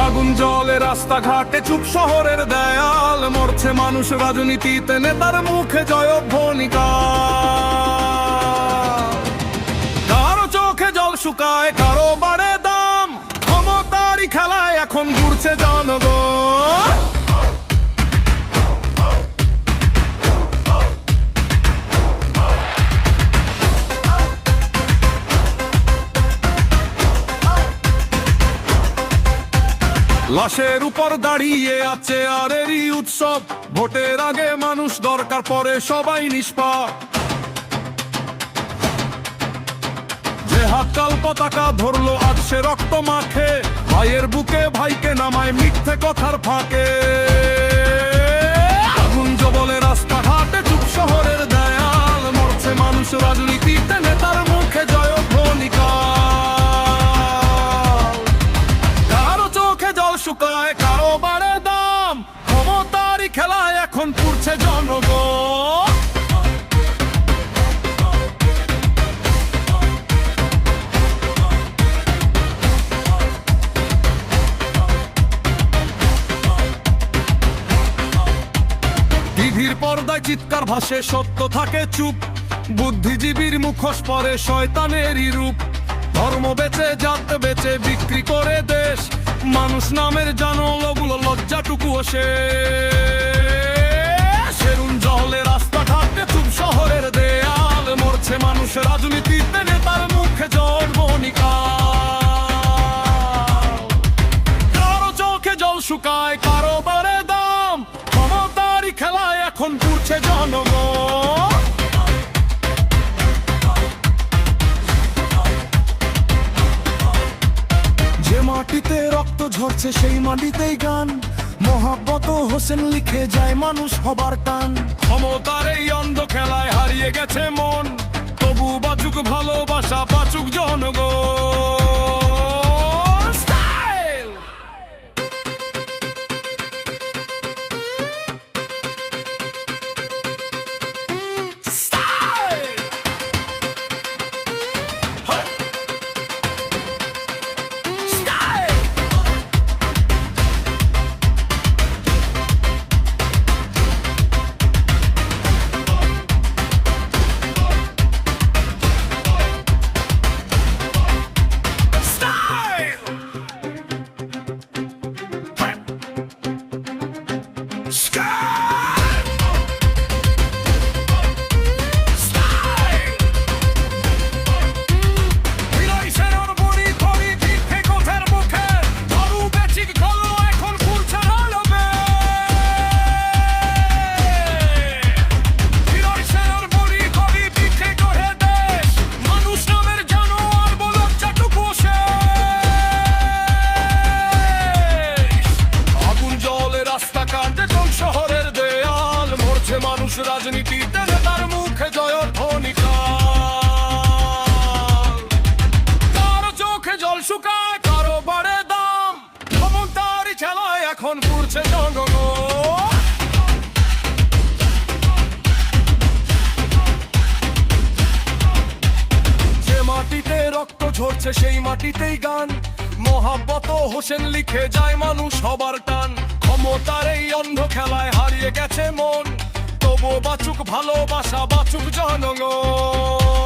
আগুন জলে রাস্তাঘাটে চুপ শহরের দেয়াল, মরছে মানুষ রাজনীতিতে নেতার মুখে জয়ধ্বনিকা। কারো চোখে জল শুকায়, কারো বাড়ে দাম, ক্ষমতারই খেলায় এখন ঘুরছে জনগণ। লাশের উপর দাঁড়িয়ে আছে আরেরই উৎসব, ভোটের আগে মানুষ দরকার, পরে সবাই নিষ্পাপ। যে হাতকাল পতাকা ধরলো আজ সে রক্ত মাখে, ভাইয়ের বুকে ভাইকে নামায় মিথ্যে কথার ফাঁকে। আগুন জবলে রাস্তাঘাটে চুপ শহরের দেয়াল, মরছে মানুষ রাজনীতিতে নেতার মুখে জয়ধ্বনিকা। শুকায়, কারো বাড়ে দাম, ক্ষমতারই খেলায় এখন পুড়ছে জনগণ। টিভির পর্দায় চিৎকার ভাসে, সত্য থাকে চুপ, বুদ্ধিজীবীর মুখোশ পরে শয়তানেরই রূপ। ধর্ম বেচে, জাত বেচে বিক্রি করে দেশ, মানুষ নামের জানলগুলো লজ্জাটুকুও সেরুন জলে রাস্তাঘাটে চুপ শহরের দেয়াল, মরছে মানুষ রাজনীতিতে নেতার মুখে জয়ধ্বনিকা। কারো চোখে জল শুকায়, কারো বাড়ে দাম, ক্ষমতারই খেলায় এখন পুড়ছে জনগণ। মাটিতে রক্ত ঝরছে সেই মাটিতেই গান, মোহাব্বত হোসেন লিখে যায় মানুষ হবার টান। ক্ষমতার এই অন্ধ খেলায় হারিয়ে গেছে মন, তবু বাঁচুক ভালোবাসা, বাঁচুক জনগণ। মানুষ রাজনীতিতে নেতার মুখে জয়ধ্বনিকা। কারো চোখে জল শুকায়, কারো বাড়ে দাম, ক্ষমতারই খেলায় এখন পুড়ছে জনগণ। যে মাটিতে রক্ত ঝরছে সেই মাটিতেই গান, মোহাব্বত হোসেন লিখে যায় মানুষ হবার টান। ক্ষমতার এই অন্ধ খেলায় হারিয়ে গেছে মন, তবু বাঁচুক ভালোবাসা, বাঁচুক জনগণ।